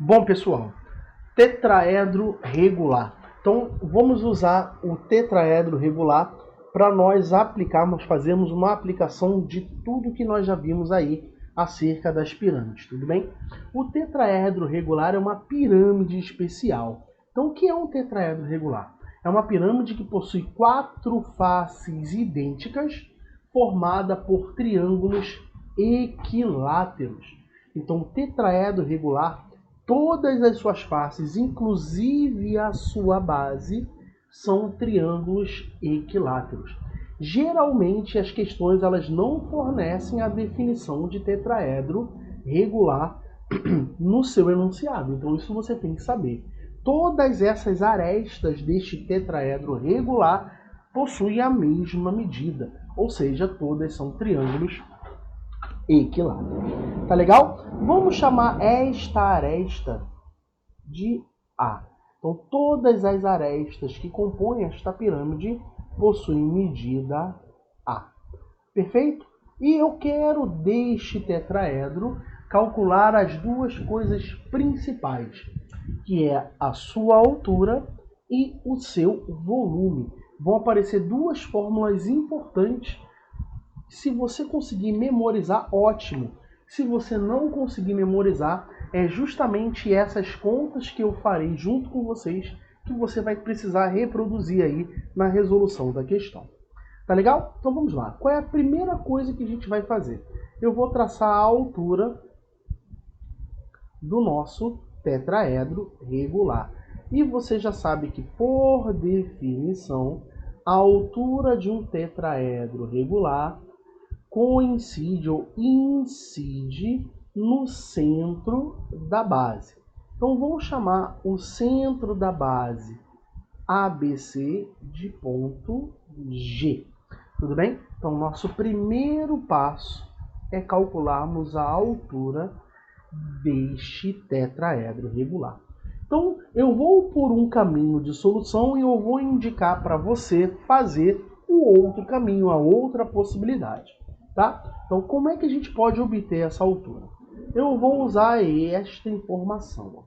Bom, pessoal, tetraedro regular. Então, vamos usar o tetraedro regular para nós aplicarmos, fazermos uma aplicação de tudo que nós já vimos aí acerca das pirâmides, tudo bem? O tetraedro regular é uma pirâmide especial. Então, o que é um tetraedro regular? É uma pirâmide que possui 4 faces idênticas, formada por triângulos equiláteros. Então, o tetraedro regular, todas as suas faces, inclusive a sua base, são triângulos equiláteros. Geralmente as questões elas não fornecem a definição de tetraedro regular no seu enunciado. Então isso você tem que saber. Todas essas arestas deste tetraedro regular possuem a mesma medida, ou seja, todas são triângulos equiláteros. Tá legal? Vamos chamar esta aresta de A. Então, todas as arestas que compõem esta pirâmide possuem medida A. Perfeito? E eu quero deste tetraedro calcular as duas coisas principais, que é a sua altura e o seu volume. Vão aparecer duas fórmulas importantes. Se você conseguir memorizar, ótimo. Se você não conseguir memorizar, é justamente essas contas que eu farei junto com vocês que você vai precisar reproduzir aí na resolução da questão. Tá legal? Então vamos lá. Qual é a primeira coisa que a gente vai fazer? Eu vou traçar a altura do nosso tetraedro regular. E você já sabe que, por definição, a altura de um tetraedro regular coincide ou incide no centro da base. Então vamos chamar o centro da base ABC de ponto G. Tudo bem? Então nosso primeiro passo é calcularmos a altura deste tetraedro regular. Então eu vou por um caminho de solução e eu vou indicar para você fazer o outro caminho, a outra possibilidade. Tá? Então, como é que a gente pode obter essa altura? Eu vou usar esta informação.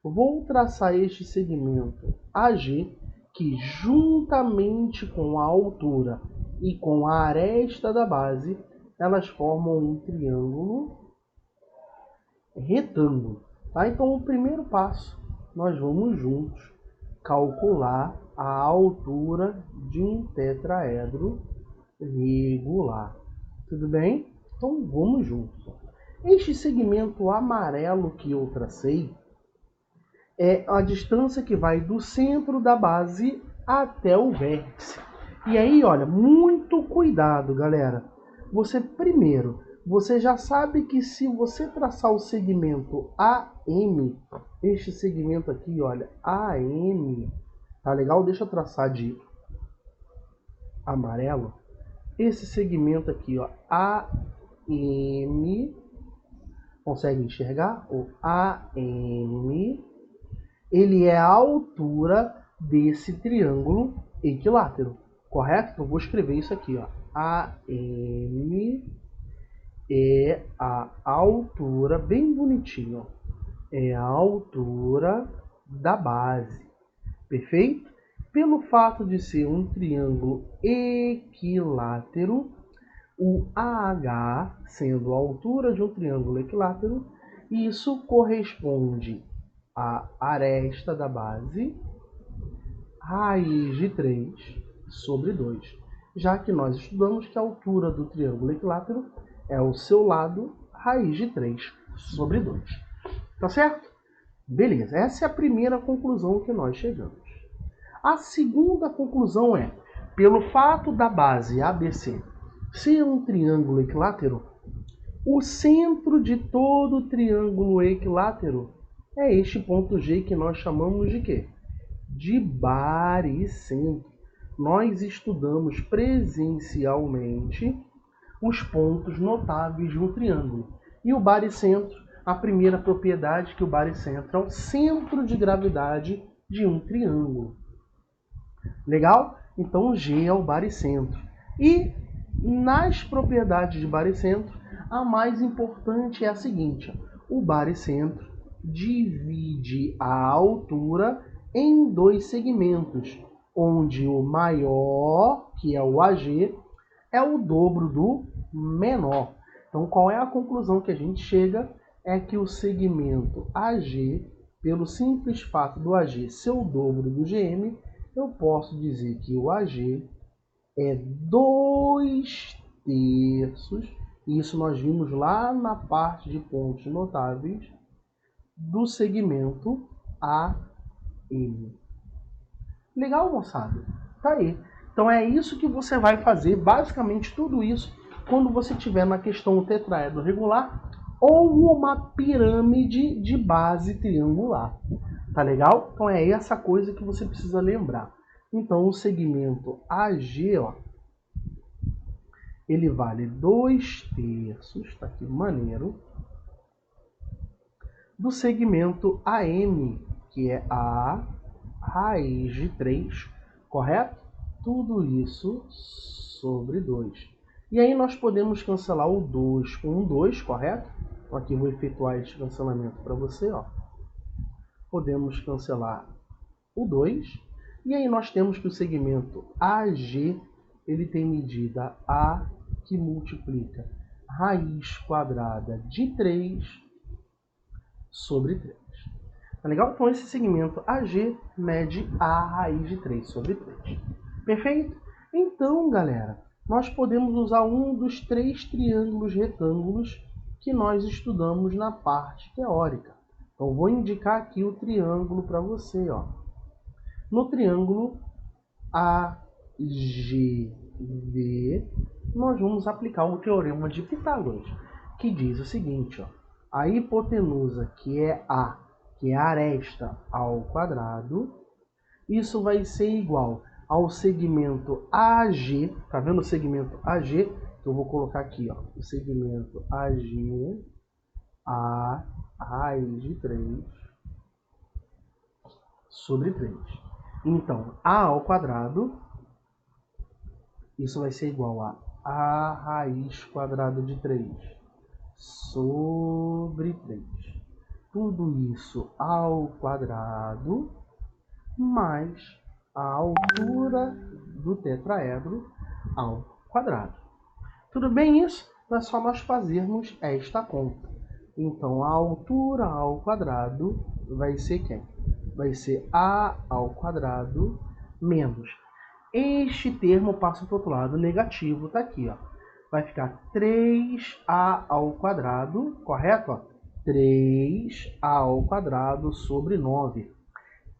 Vou traçar este segmento AG, que juntamente com a altura e com a aresta da base, elas formam um triângulo retângulo. Tá? Então, o primeiro passo, nós vamos juntos calcular a altura de um tetraedro regular. Tudo bem? Então vamos juntos. Este segmento amarelo que eu tracei é a distância que vai do centro da base até o vértice. E aí, olha, muito cuidado, galera. Você já sabe que se você traçar o segmento AM, este segmento aqui, olha, AM, tá legal? Deixa eu traçar de amarelo. Esse segmento aqui, ó, AM, consegue enxergar? O AM, ele é a altura desse triângulo equilátero, correto? Então, vou escrever isso aqui, ó. AM é a altura, bem bonitinho, ó, é a altura da base, perfeito? Pelo fato de ser um triângulo equilátero, o AH, sendo a altura de um triângulo equilátero, isso corresponde à aresta da base, raiz de 3 sobre 2. Já que nós estudamos que a altura do triângulo equilátero é o seu lado, raiz de 3 sobre 2. Tá certo? Beleza, essa é a primeira conclusão que nós chegamos. A segunda conclusão é, pelo fato da base ABC ser um triângulo equilátero, o centro de todo triângulo equilátero é este ponto G que nós chamamos de quê? De baricentro. Nós estudamos presencialmente os pontos notáveis de um triângulo. E o baricentro, a primeira propriedade que o baricentro é o centro de gravidade de um triângulo. Legal? Então G é o baricentro. E nas propriedades de baricentro, a mais importante é a seguinte: o baricentro divide a altura em dois segmentos, onde o maior, que é o AG, é o dobro do menor. Então, qual é a conclusão que a gente chega? É que o segmento AG, pelo simples fato do AG ser o dobro do GM, eu posso dizer que o AG é 2/3, isso nós vimos lá na parte de pontos notáveis, do segmento AM. Legal, moçada? Tá aí. Então é isso que você vai fazer, basicamente tudo isso, quando você tiver na questão tetraedro regular ou uma pirâmide de base triangular. Tá legal? Então é essa coisa que você precisa lembrar. Então o segmento AG, ó, ele vale 2/3, tá aqui, maneiro, do segmento AM, que é a raiz de 3, correto? Tudo isso sobre 2. E aí nós podemos cancelar o 2 com o 2, correto? Então aqui eu vou efetuar este cancelamento para você, ó. Podemos cancelar o 2. E aí nós temos que o segmento AG, ele tem medida A, que multiplica raiz quadrada de 3 sobre 3. Tá legal? Então esse segmento AG mede A raiz de 3 sobre 3. Perfeito? Então, galera, nós podemos usar um dos 3 triângulos retângulos que nós estudamos na parte teórica. Então, vou indicar aqui o triângulo para você, ó. No triângulo AGV, nós vamos aplicar o teorema de Pitágoras, que diz o seguinte, ó. A hipotenusa, que é a aresta ao quadrado, isso vai ser igual ao segmento AG, tá vendo o segmento AG? Que eu vou colocar aqui, ó, o segmento AG, a raiz de 3 sobre 3. Então, A ao quadrado, isso vai ser igual a raiz quadrada de 3 sobre 3. Tudo isso ao quadrado, mais a altura do tetraedro ao quadrado. Tudo bem isso? É só nós fazermos esta conta. Então, a altura ao quadrado vai ser quem? Vai ser A ao quadrado menos. Este termo passa para o outro lado, negativo, está aqui, ó. Vai ficar 3A ao quadrado, correto? Ó? 3A ao quadrado sobre 9.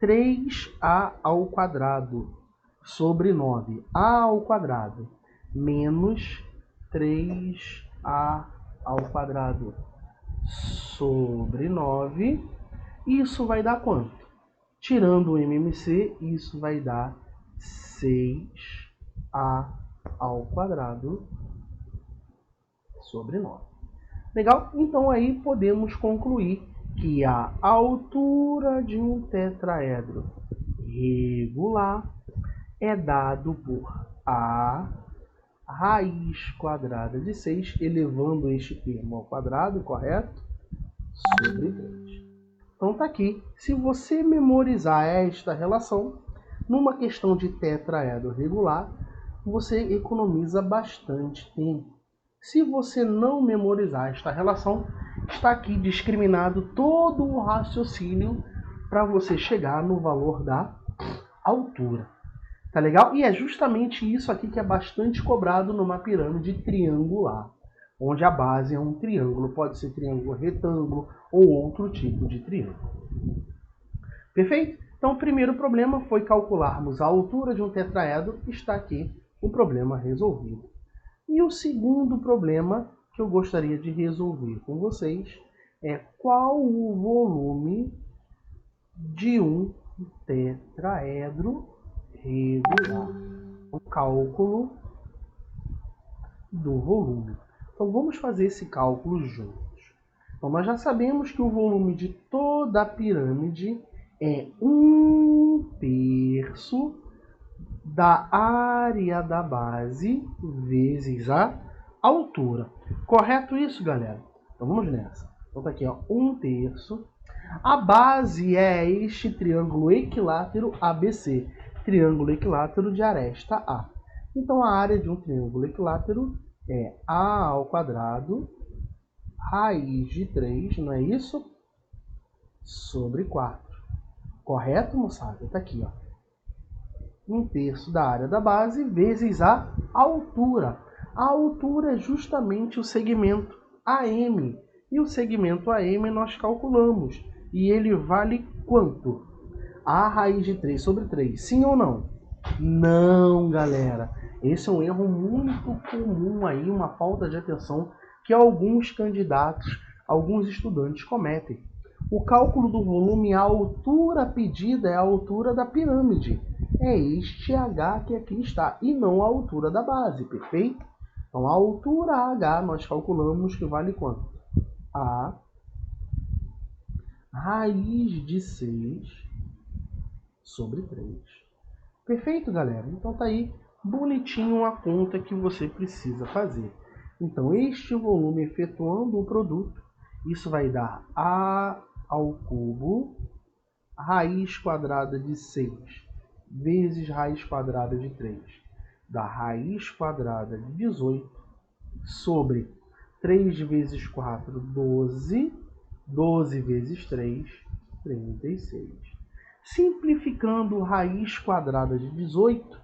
3A ao quadrado sobre 9. A ao quadrado menos 3A ao quadrado sobre 9. Isso vai dar quanto? Tirando o MMC, isso vai dar 6A ao quadrado sobre 9. Legal? Então aí podemos concluir que a altura de um tetraedro regular é dado por A raiz quadrada de 6, elevando este termo ao quadrado, correto? Sobre 3. Então tá aqui. Se você memorizar esta relação, numa questão de tetraedro regular, você economiza bastante tempo. Se você não memorizar esta relação, está aqui discriminado todo o raciocínio para você chegar no valor da altura. Tá legal? E é justamente isso aqui que é bastante cobrado numa pirâmide triangular, onde a base é um triângulo, pode ser triângulo retângulo ou outro tipo de triângulo. Perfeito? Então o primeiro problema foi calcularmos a altura de um tetraedro, está aqui o problema resolvido. E o segundo problema que eu gostaria de resolver com vocês é qual o volume de um tetraedro regular. O cálculo do volume. Então vamos fazer esse cálculo juntos. Então nós já sabemos que o volume de toda a pirâmide é 1/3 da área da base vezes a altura. Correto isso, galera? Então vamos nessa. Então tá aqui, ó, 1/3. A base é este triângulo equilátero ABC, triângulo equilátero de aresta A. Então, a área de um triângulo equilátero é A ao quadrado, raiz de 3, não é isso? Sobre 4. Correto, moçada? Está aqui, ó. 1/3 da área da base vezes a altura. A altura é justamente o segmento AM. E o segmento AM nós calculamos. E ele vale quanto? A raiz de 3 sobre 3. Sim ou não? Não, galera. Esse é um erro muito comum aí, uma falta de atenção que alguns candidatos, alguns estudantes cometem. O cálculo do volume, a altura pedida é a altura da pirâmide. É este H que aqui está, e não a altura da base, perfeito? Então, a altura H nós calculamos que vale quanto? A raiz de 6 sobre 3. Perfeito, galera? Então tá aí bonitinho a conta que você precisa fazer. Então, este volume efetuando o produto, isso vai dar A ao cubo, raiz quadrada de 6 vezes raiz quadrada de 3, dá raiz quadrada de 18 sobre 3 vezes 4, 12, 12 vezes 3, 36. Simplificando raiz quadrada de 18,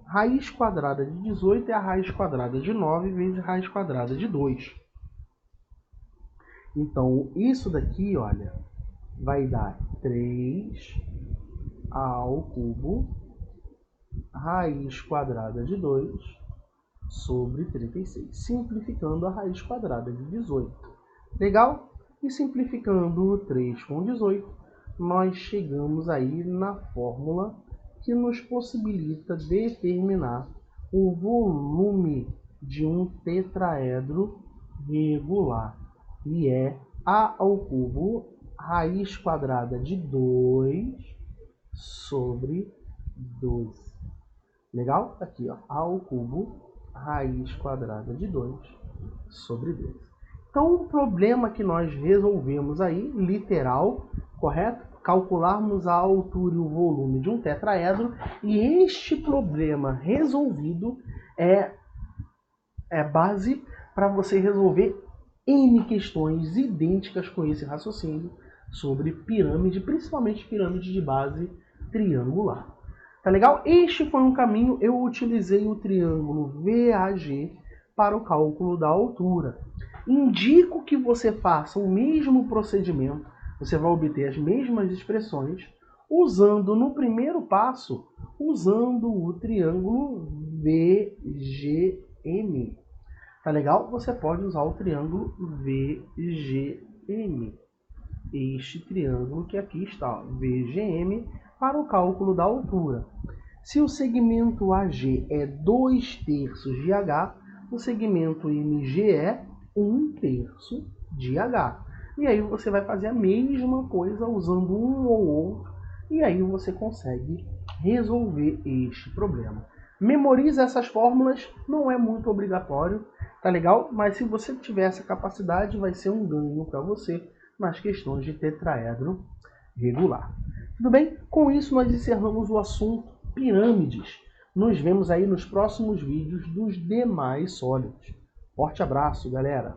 raiz quadrada de 18 é a raiz quadrada de 9 vezes raiz quadrada de 2. Então, isso daqui, olha, vai dar 3 ao cubo, raiz quadrada de 2 sobre 36. Simplificando a raiz quadrada de 18. Legal? E simplificando 3 com 18, nós chegamos aí na fórmula que nos possibilita determinar o volume de um tetraedro regular. E é A ao cubo, raiz quadrada de 2 sobre 12. Legal? Aqui, ó, A ao cubo, raiz quadrada de 2 sobre 12. Então, o problema que nós resolvemos aí, literal, correto? Calcularmos a altura e o volume de um tetraedro. E este problema resolvido é base para você resolver N questões idênticas com esse raciocínio sobre pirâmide, principalmente pirâmide de base triangular. Tá legal? Este foi um caminho, eu utilizei o triângulo VAG para o cálculo da altura. Indico que você faça o mesmo procedimento, você vai obter as mesmas expressões, usando no primeiro passo, usando o triângulo VGM. Tá legal? Você pode usar o triângulo VGM. Este triângulo que aqui está, ó, VGM, para o cálculo da altura. Se o segmento AG é 2/3 de H, o segmento MG é 1/3 de H. E aí você vai fazer a mesma coisa usando um ou outro, e aí você consegue resolver este problema. Memorize essas fórmulas, não é muito obrigatório, tá legal? Mas se você tiver essa capacidade, vai ser um ganho para você nas questões de tetraedro regular. Tudo bem? Com isso nós encerramos o assunto pirâmides. Nos vemos aí nos próximos vídeos dos demais sólidos. Forte abraço, galera!